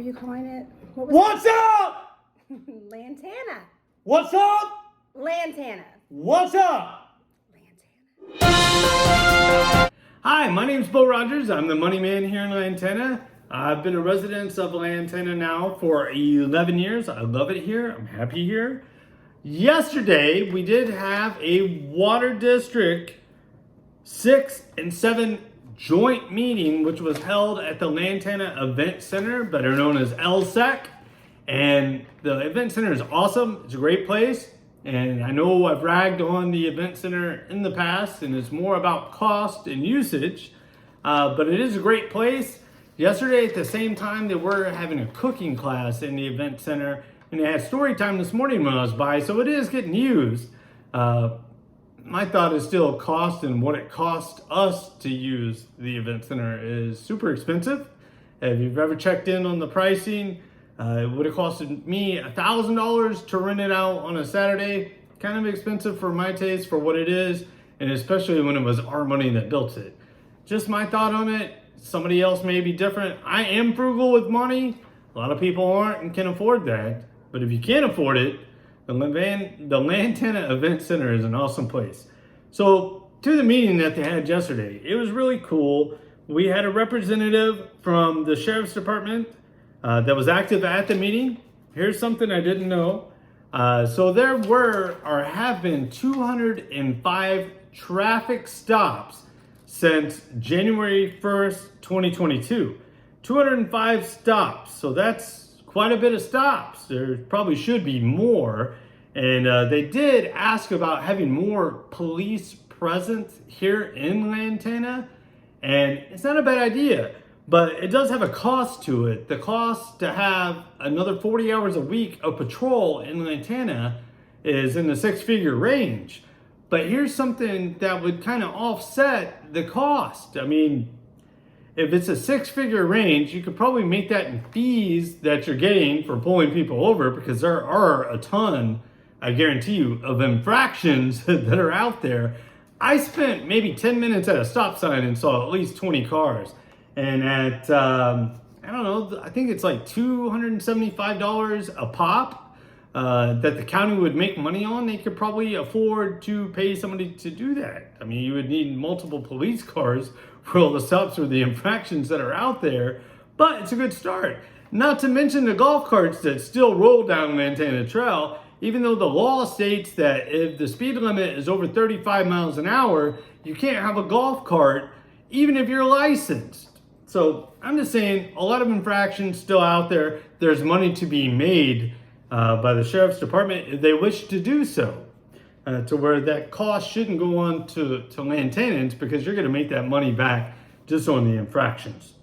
you calling it? What's up? Lantana. What's up? Lantana. What's up? Lantana. Hi, my name's Bo Rogers. I'm the money man here in Lantana. I've been a resident of Lantana now for 11 years. I love it here. I'm happy here. Yesterday, we did have a Water District 6 and 7 joint meeting, which was held at the Lantana Event Center, better known as LSEC. And the event center is awesome. It's a great place. And I know I've ragged on the event center in the past, and it's more about cost and usage, but it is a great place. Yesterday at the same time, they were having a cooking class in the event center, and they had story time this morning when I was by, so it is getting used. My thought is still cost, and what it costs us to use the event center is super expensive. If you've ever checked in on the pricing, it would have costed me $1,000 to rent it out on a Saturday. Kind of expensive for my taste for what it is, and especially when it was our money that built it. Just my thought on it. Somebody else may be different. I am frugal with money. A lot of people aren't and can afford that. But if you can't afford it, the Lantana Event Center is an awesome place. So to the meeting that they had yesterday, it was really cool. We had a representative from the Sheriff's Department that was active at the meeting. Here's something I didn't know. So there were or have been 205 traffic stops since January 1st, 2022. 205 stops. So that's quite a bit of stops. There probably should be more. And they did ask about having more police presence here in Lantana. And it's not a bad idea, but it does have a cost to it. The cost to have another 40 hours a week of patrol in Lantana is in the six-figure range. But here's something that would kind of offset the cost. I mean, if it's a six-figure range, you could probably make that in fees that you're getting for pulling people over, because there are a ton, I guarantee you, of infractions that are out there. I spent maybe 10 minutes at a stop sign and saw at least 20 cars. And at, I don't know, I think it's like $275 a pop that the county would make money on. They could probably afford to pay somebody to do that. I mean, you would need multiple police cars for all the stops or the infractions that are out there, but it's a good start. Not to mention the golf carts that still roll down Lantana Trail, even though the law states that if the speed limit is over 35 miles an hour, you can't have a golf cart, even if you're licensed. So I'm just saying, a lot of infractions still out there. There's money to be made by the Sheriff's Department if they wish to do so. To where that cost shouldn't go on to Lantanans, because you're going to make that money back just on the infractions.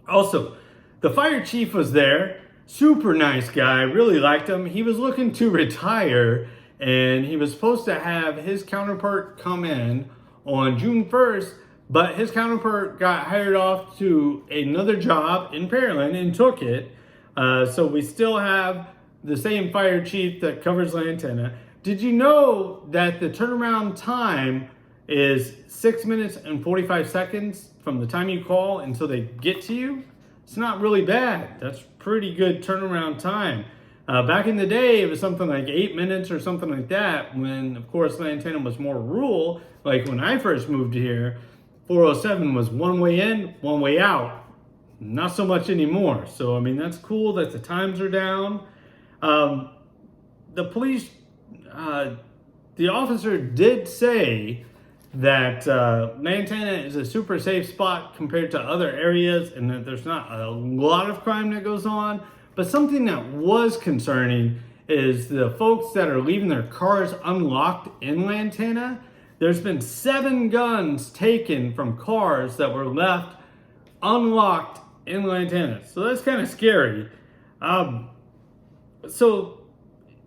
Also, the fire chief was there. Super nice guy. Really liked him. He was looking to retire, and he was supposed to have his counterpart come in on June 1st, but his counterpart got hired off to another job in Pearland and took it. So we still have the same fire chief that covers Lantana. Did you know that the turnaround time is 6 minutes and 45 seconds from the time you call until they get to you? It's not really bad. That's pretty good turnaround time. Back in the day, it was something like 8 minutes or something like that, when, of course, Lantana was more rural. Like when I first moved here, 407 was one way in, one way out. Not so much anymore. So, I mean, that's cool that the times are down. The police... the officer did say that Lantana is a super safe spot compared to other areas, and that there's not a lot of crime that goes on. But something that was concerning is the folks that are leaving their cars unlocked in Lantana. There's been 7 guns taken from cars that were left unlocked in Lantana. So that's kind of scary. So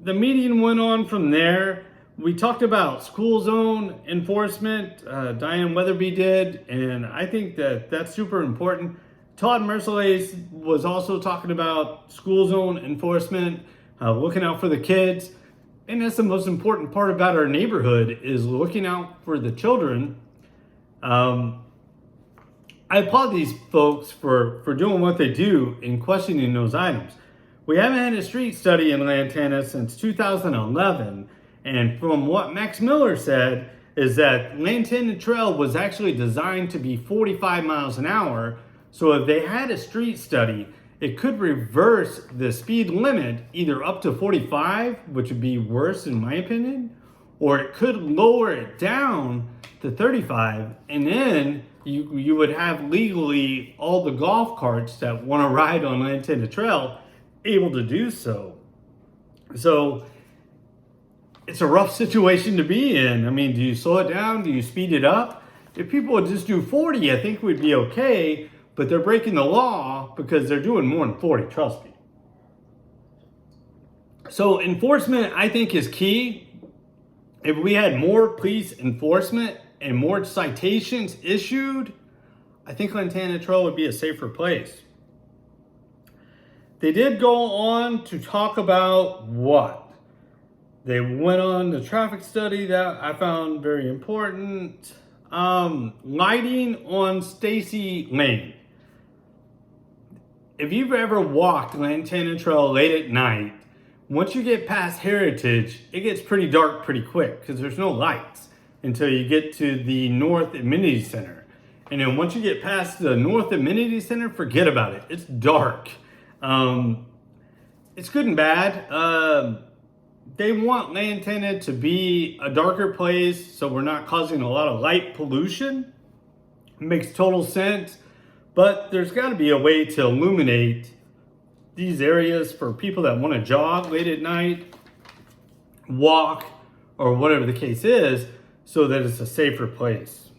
the meeting went on from there. We talked about school zone enforcement. Diane Weatherby did, and I think that that's super important. Todd Mercedes was also talking about school zone enforcement, looking out for the kids. And that's the most important part about our neighborhood, is looking out for the children. I I applaud these folks for doing what they do in questioning those items. We haven't had a street study in Lantana since 2011, and from what Max Miller said, is that Lantana Trail was actually designed to be 45 miles an hour. So if they had a street study, it could reverse the speed limit either up to 45, which would be worse in my opinion, or it could lower it down to 35, and then you would have legally all the golf carts that want to ride on Lantana Trail able to do so. So it's a rough situation to be in. I mean, do you slow it down? Do you speed it up? If people would just do 40, I think we'd be okay, but they're breaking the law because they're doing more than 40, trust me. So enforcement, I think, is key. If we had more police enforcement and more citations issued, I think Lantana Trail would be a safer place. They did go on to talk about what? They went on the traffic study that I found very important. Lighting on Stacy Lane. If you've ever walked Lantana Trail late at night, once you get past Heritage, it gets pretty dark pretty quick because there's no lights until you get to the North Amenity Center. And then once you get past the North Amenity Center, forget about it. It's dark. It's good and bad. They want Lantana to be a darker place so we're not causing a lot of light pollution. It makes total sense. But there's got to be a way to illuminate these areas for people that want to jog late at night, walk, or whatever the case is, so that it's a safer place.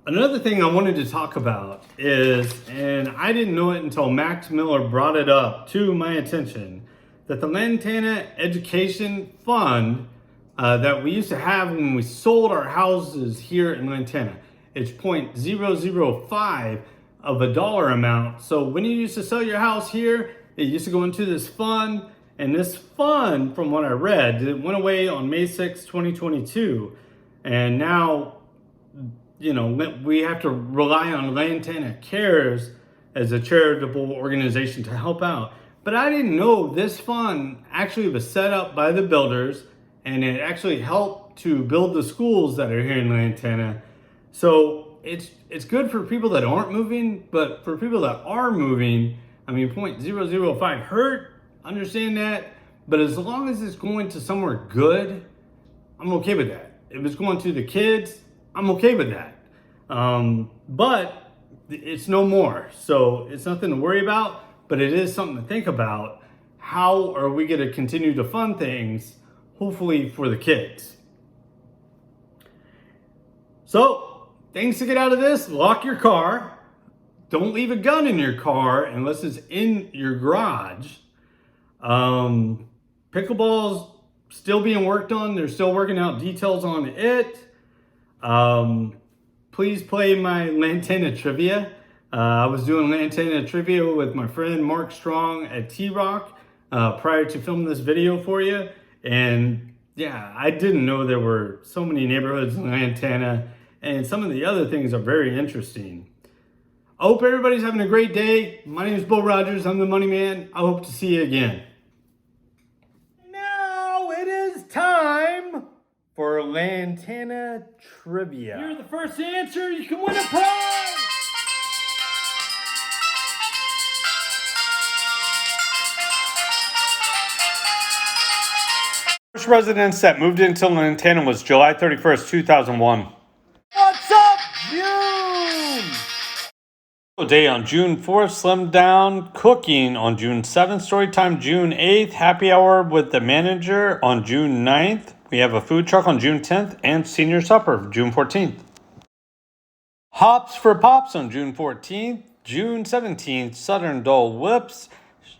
Another thing I wanted to talk about is, and I didn't know it until Max Miller brought it up to my attention, that the Lantana Education Fund that we used to have when we sold our houses here in Lantana, it's 0.005 of a dollar amount. So when you used to sell your house here, it used to go into this fund, and this fund, from what I read, it went away on May 6, 2022. And now, you know, we have to rely on Lantana Cares as a charitable organization to help out. But I didn't know this fund actually was set up by the builders, and it actually helped to build the schools that are here in Lantana. So it's good for people that aren't moving, but for people that are moving, I mean, 0.005 hurt, understand that, but as long as it's going to somewhere good, I'm okay with that. If it's going to the kids, I'm okay with that. But it's no more, so it's nothing to worry about, but it is something to think about. How are we going to continue to fund things, hopefully for the kids? So, things to get out of this: lock your car. Don't leave a gun in your car unless it's in your garage. Pickleball's still being worked on. They're still working out details on it. Please play my Lantana trivia. I was doing Lantana trivia with my friend Mark Strong at T-Rock prior to filming this video for you. And yeah, I didn't know there were so many neighborhoods in Lantana. And some of the other things are very interesting. I hope everybody's having a great day. My name is Bo Rogers. I'm the Money Man. I hope to see you again. Now it is time for Lantana Trivia. You're the first answer. You can win a prize. First residence that moved into Lantana was July 31st, 2001. What's up, June? Day on June 4th, Slim Down Cooking on June 7th, Storytime June 8th, Happy Hour with the Manager on June 9th. We have a food truck on June 10th and Senior Supper June 14th. Hops for Pops on June 14th, June 17th, Southern Dole Whips,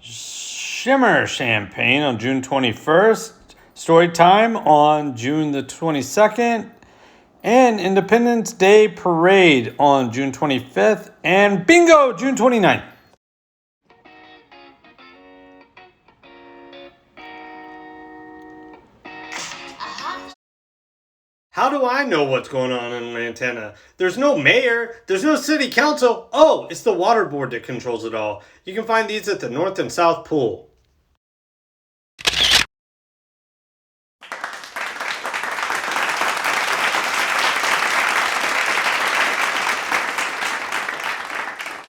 Shimmer Champagne on June 21st, Storytime on June the 22nd, and Independence Day Parade on June 25th, and Bingo June 29th. How do I know what's going on in Lantana? There's no mayor, there's no city council. Oh, it's the water board that controls it all. You can find these at the North and South Pool.